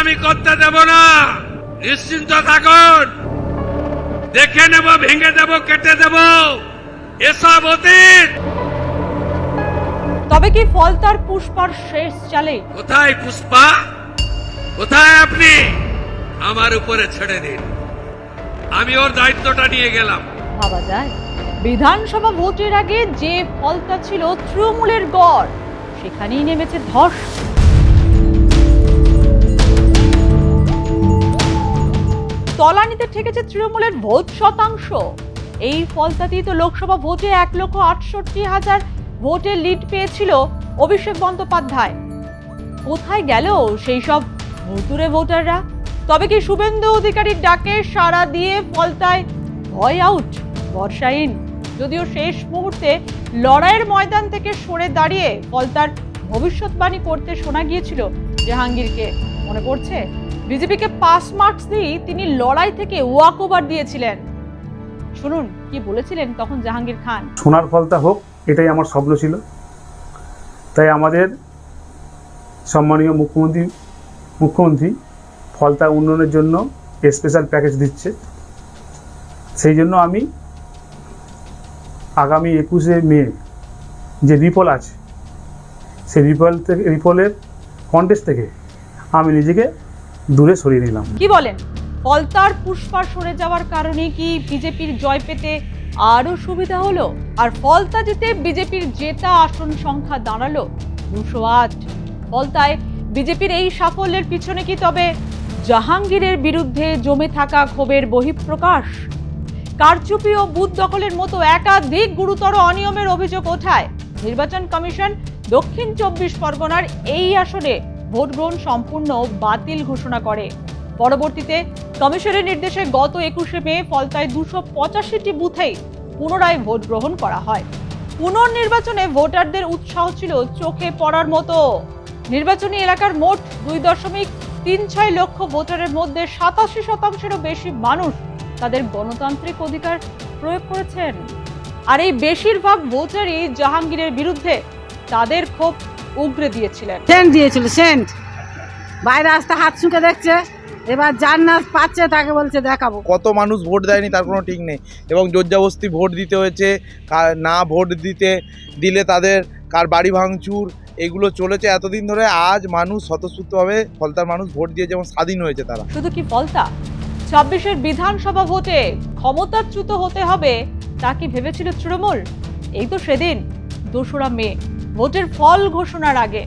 আমি করতে দেব না। নিশ্চিন্ত থাকুন, দেখে নেব, ভেঙে দেব, কেটে দেব, এসব অতীত। তবে কি ফলতার পুষ্পার শেষ চালে? কোথায় পুষ্পা, কোথায় আপনি? আমার উপরে ছেড়ে দিন, আমি ওর দায়িত্বটা নিয়ে গেলাম। ভাবা যায়, বিধানসভা ভোটের আগে যে ফলতা ছিল তৃণমূলের গড়, সেখানেই নেমেছে ধস। তলানিতে ঠেকেছে তৃণমূলের ভোট শতাংশ। এই ফলতাতেই তো লোকসভা ভোটে 1,68,000 ভোটে লিড পেয়েছিল অভিষেক বন্দ্যোপাধ্যায়। কোথায় গেল সেই সব ভুতুরে ভোটাররা? তবে কি শুভেন্দু অধিকারীর ডাকে সাড়া দিয়ে ফলতায় ভয় আউট, বর্ষা ইন? যদিও শেষ মুহূর্তে লড়াইয়ের ময়দান থেকে সরে দাঁড়িয়ে ফলতার ভবিষ্যৎবাণী করতে শোনা গিয়েছিল জাহাঙ্গীরকে। মনে পড়ছে, বিজেপিকে পাস মার্কস দিয়ে তিনি লড়াই থেকে ওয়াক ওভার দিয়েছিলেন। শুনুন কি বলেছিলেন তখন জাহাঙ্গীর খান। সোনার ফলতা হোক, এটাই আমার স্বপ্ন ছিল। তাই আমাদের সম্মানীয় মুখ্যমন্ত্রী ফলতা উন্নয়নের জন্য স্পেশাল প্যাকেজ দিচ্ছে। সেই জন্য আমি আগামী 21শে মে যে রিপোল আছে, সেই রিপোলের কন্টেস্ট থেকে আমি নিজেকে দূরে সরিয়ে নিলাম। কি বলেন, ফলতার পুষ্পা সরে যাওয়ার কারণে কি বিজেপির জয় পেতে আরো সুবিধা হলো? আর ফলতা জিতে বিজেপির জেতা আসন সংখ্যা দাঁড়ালো 208। ফলতায় বিজেপির এই সাফল্যের পিছনে কি তবে জাহাঙ্গীরের বিরুদ্ধে জমে থাকা ক্ষোভের বহিঃপ্রকাশ? কারচুপি ও বুথ দখলের মতো একাধিক গুরুতর অনিয়মের অভিযোগ ওঠায় নির্বাচন কমিশন দক্ষিণ 24 পরগনার এই আসনে ভোট গ্রহণ সম্পূর্ণ বাতিল ঘোষণা করে। পরবর্তীতে কমিশনের নির্দেশে গত 21শে মে ফলতায় 285টি বুথেই পুনরায় ভোট গ্রহণ করা হয়। পুনর্নির্বাচনে ভোটারদের উৎসাহ ছিল চোখে পড়ার মতো। নির্বাচনী এলাকার মোট 2.36 লক্ষ ভোটারের মধ্যে 87%-এরও বেশি মানুষ তাদের গণতান্ত্রিক অধিকার প্রয়োগ করেছেন। আর এই বেশিরভাগ ভোটারই জাহাঙ্গীরের বিরুদ্ধে তাদের ক্ষোভ উগরে দিয়েছিলেন। সেন্ট দিয়েছিল, সেন্ট বাইরে আসতে হাত শুকে দেখছে, এবার যার না পাচ্ছে তাকে বলছে দেখাবো। কত মানুষ ভোট দেয়নি তার কোনো ঠিক নেই, এবং জোরজবস্তি ভোট দিতে হয়েছে। না ভোট দিলে তাদের কার বাড়ি ভাঙচুর, এগুলো চলেছে এতদিন ধরে। আজ মানুষ স্বতঃস্ফূর্তভাবে ফলতার মানুষ ভোট দিয়ে যেমন স্বাধীন হয়েছে তারা। শুধু কি ফলতা, 26-এর বিধানসভা ভোটে ক্ষমতাচ্যুত হতে হবে তা কি ভেবেছিল তৃণমূল? এই তো সেদিন 2রা মে ভোটের ফল ঘোষণার আগে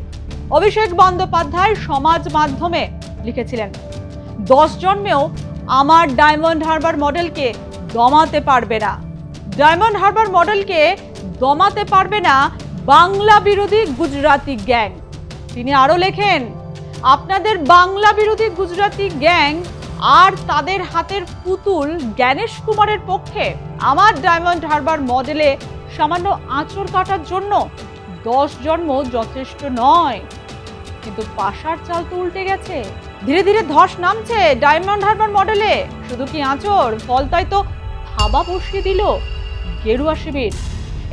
অভিষেক বন্দ্যোপাধ্যায় সমাজ মাধ্যমে লিখেছিলেন, 10 জন্মেও আমার ডায়মন্ড হারবার মডেলকে দমাতে পারবে না। ডায়মন্ড হারবার মডেলকে দমাতে পারবে না বাংলা বিরোধী গুজরাটি গ্যাং। তিনি আরো লেখেন, আপনাদের বাংলা বিরোধী গুজরাটি গ্যাং আর তাদের হাতের পুতুল জ্ঞানেশ কুমারের পক্ষে আমার ডায়মন্ড হারবার মডেলে সামান্য আঁচড় কাটার জন্য 10 জন্ম যথেষ্ট নয়। কিন্তু পাশার চাল তো উল্টে গেছে, ধীরে ধীরে ধস নামছে ডায়মন্ড হারবার মডেলে। শুধু কি আঁচড়, ফলতায় তো থাবা বসিয়ে দিল গেরুয়া শিবির।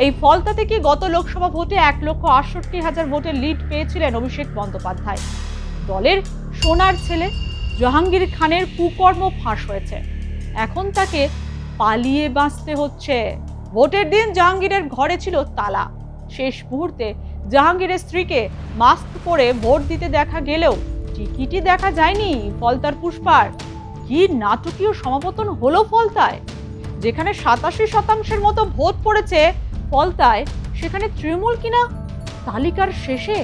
এই ফলতাতে কি গত লোকসভা ভোটে 1,68,000 ভোটের লিড পেয়েছিলেন অভিষেক বন্দ্যোপাধ্যায়। দলের সোনার ছেলে জাহাঙ্গীর খানের কুকর্ম ফাঁস হয়েছে, এখন তাকে পালিয়ে বাঁচতে হচ্ছে। ভোটের দিন জাহাঙ্গীরের ঘরে ছিল তালা। শেষ মুহূর্তে জাহাঙ্গীরের স্ত্রীকে মাস্ক পরে ভোট দিতে দেখা গেলেও টিকিটই দেখা যায়নি ফলতার পুষ্পার। কি নাটকীয় সমাপতন হলো ফলতায়। যেখানে 87% মতো ভোট পড়েছে ফলতায়, সেখানে তৃণমূল কিনা তালিকার শেষে।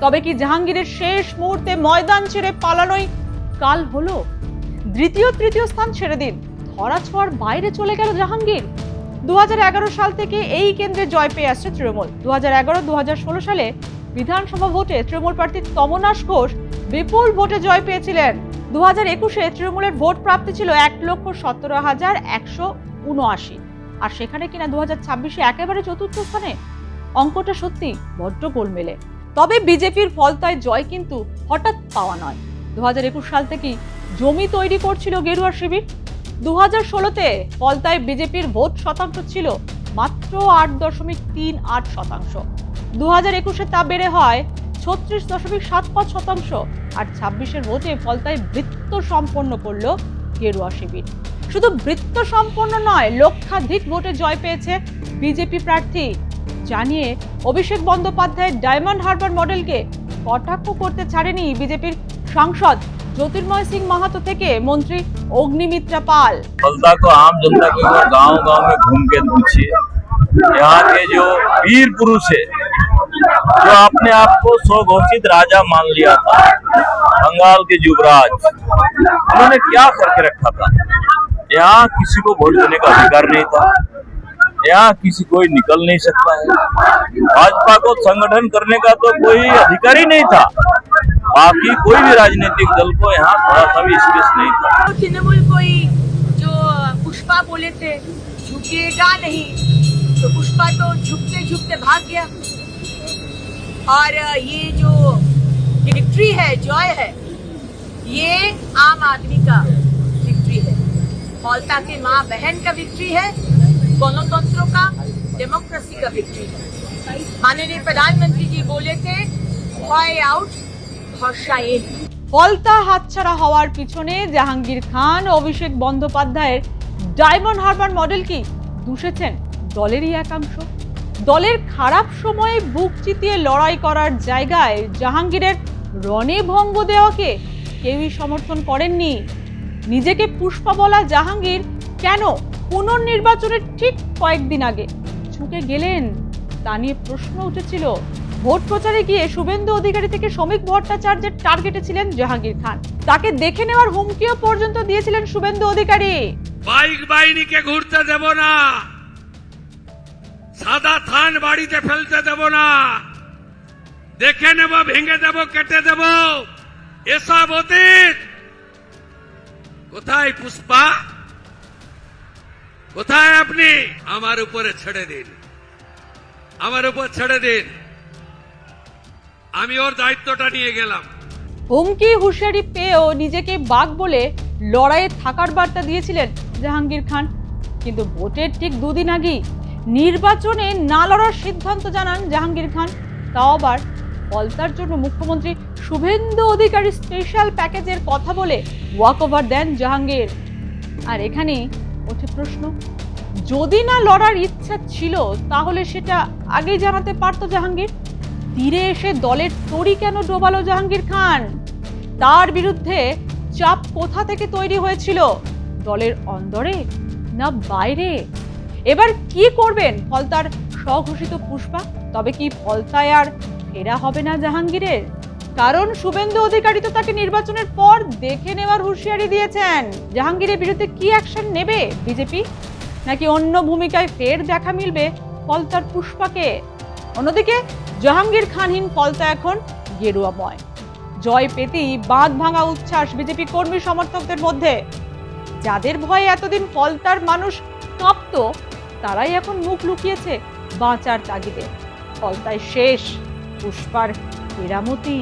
তবে কি জাহাঙ্গীরের শেষ মুহূর্তে ময়দান ছেড়ে পালানোই কাল হলো? দ্বিতীয় তৃতীয় স্থান ছেড়ে দিন, ধরা ছোঁয়ার বাইরে চলে গেল জাহাঙ্গীর। 2011 সাল থেকে এই কেন্দ্রে জয় পেয়ে আসছে তৃণমূল। 2011-2016 সালে বিধানসভা ভোটে তৃণমূল প্রার্থী তমনাশ ঘোষ বিপুল ভোটে জয় পেয়েছিলেন। 2021-এ তৃণমূলের ভোট প্রাপ্তি ছিল 1,17,179, আর সেখানে কিনা 2026-এ একেবারে চতুর্থ স্থানে। অঙ্কটা সত্যি বড্ড গোলমেলে। তবে বিজেপির ফলতায় জয় কিন্তু হঠাৎ পাওয়া নয়। 2021 সাল থেকেই জমি তৈরি করছিল গেরুয়া শিবির। 2016-তে ফলতায় বিজেপির ভোট শতাংশ ছিল মাত্র 8.38%। 2021-এ তা বেড়ে হয় 36.75%, আর 26-এর ভোটে ফলতায় বৃত্ত সম্পন্ন করল গেরুয়া শিবির। শুধু বৃত্ত সম্পন্ন নয়, লক্ষাধিক ভোটে জয় পেয়েছে বিজেপি প্রার্থী। জানিয়ে অভিষেক বন্দ্যোপাধ্যায়ের ডায়মন্ড হারবার মডেলকে কটাক্ষ করতে ছাড়েনি বিজেপির সাংসদ ज्योतिर्मय सिंह महातो থেকে মন্ত্রী অগ্নিমিত্রা পাল। फलता को आम जनता को गांव गांव में घूम के पूछिए, यहाँ के जो वीर पुरुष है, जो अपने आप को स्वघोषित राजा मान लिया था, बंगाल के युवराज, उन्होंने क्या करके रखा था। यहाँ किसी को वोट देने का अधिकार नहीं था, यहाँ किसी कोई निकल नहीं सकता है। भाजपा को संगठन करने का तो कोई अधिकार ही नहीं था। बाकी कोई भी राजनीतिक दल को यहाँ थोड़ा सा भी स्पेस नहीं था। तृणमूल कोई जो पुष्पा बोले थे झुकेगा नहीं, तो पुष्पा तो झुकते झुकते भाग गया। और ये जो विक्ट्री है, जॉय है, ये आम आदमी का विक्ट्री है, फलता के माँ बहन का विक्ट्री है, गणतंत्र का, डेमोक्रेसी का विक्ट्री है। माननीय प्रधानमंत्री जी बोले थे भय आउट, ফলতা হাতছাড়া হওয়ার পিছনে জাহাঙ্গীর খান ও অভিষেক বন্দ্যোপাধ্যায়ের ডায়মন্ড হারবার মডেল কি দুষেছেন দলেরই একাংশ। দলের খারাপ সময়ে বুক চিতিয়ে লড়াই করার জায়গায় জাহাঙ্গীরের রণে ভঙ্গ দেওয়াকে কেউই সমর্থন করেননি। নিজেকে পুষ্পা বলা জাহাঙ্গীর কেন পুনর্নির্বাচনের ঠিক কয়েকদিন আগে ঝুঁকে গেলেন তা নিয়ে প্রশ্ন উঠেছিল। ভোট প্রচারে গিয়ে শুভেন্দু অধিকারী থেকে শ্রমিক ভট্টাচার্যের টার্গেটে ছিলেন জাহাঙ্গীর খান। তাকে দেখে নেওয়ার হুমকিও পর্যন্ত দিয়েছিলেন শুভেন্দু অধিকারী। বাইক বাহিনীকে ঘুরতে দেব না, সাদা থান বাড়িতে ফেলতে দেব না, দেখে নেব, ভেঙে দেব, কেটে দেব, এসব অতীত। কোথায় পুষ্পা, কোথায় আপনি? আমার উপরে ছেড়ে দিন, আমার উপর ছেড়ে দিন, আমি ওর দায়িত্বটা নিয়ে গেলাম। হুমকি হুঁশিয়ারি পেয়েও নিজেকে বাঘ বলে লড়াইয়ে থাকার বার্তা দিয়েছিলেন জাহাঙ্গীর খান। কিন্তু ভোটের ঠিক দুদিন আগেই নির্বাচনে না লড়ার সিদ্ধান্ত জানান জাহাঙ্গীর খান। তাও আবার ফলতার জন্য মুখ্যমন্ত্রী শুভেন্দু অধিকারী স্পেশাল প্যাকেজের কথা বলে ওয়াক ওভার দেন জাহাঙ্গীর। আর এখানেই ওঠে প্রশ্ন, যদি না লড়ার ইচ্ছা ছিল তাহলে সেটা আগেই জানাতে পারতো জাহাঙ্গীর। তীরে এসে দলের তরি কেন ডোবালো জাহাঙ্গীর খান? তার বিরুদ্ধে চাপ কোথা থেকে তৈরি হয়েছিল? দলের অন্দরে না বাইরে? এবার কি করবেন ফলতার স্বঘোষিত পুষ্পা? তবে কি ফলতায় আর ফেরা হবে না জাহাঙ্গীরের? কারণ শুভেন্দু অধিকারী তো তাকে নির্বাচনের পর দেখে নেওয়ার হুঁশিয়ারি দিয়েছেন। জাহাঙ্গীরের বিরুদ্ধে কি অ্যাকশন নেবে বিজেপি? নাকি অন্য ভূমিকায় ফের দেখা মিলবে ফলতার পুষ্পাকে? অন্যদিকে জাহাঙ্গীর খানহীন ফলতা এখন গেরুয়াময়। জয় পেতেই বাঁধ ভাঙা উচ্ছ্বাস বিজেপি কর্মী সমর্থকদের মধ্যে। যাদের ভয়ে এতদিন ফলতার মানুষ কাঁপত, তারাই এখন মুখ লুকিয়েছে বাঁচার তাগিদে। ফলতায় শেষ, পুষ্পার কেরামতি।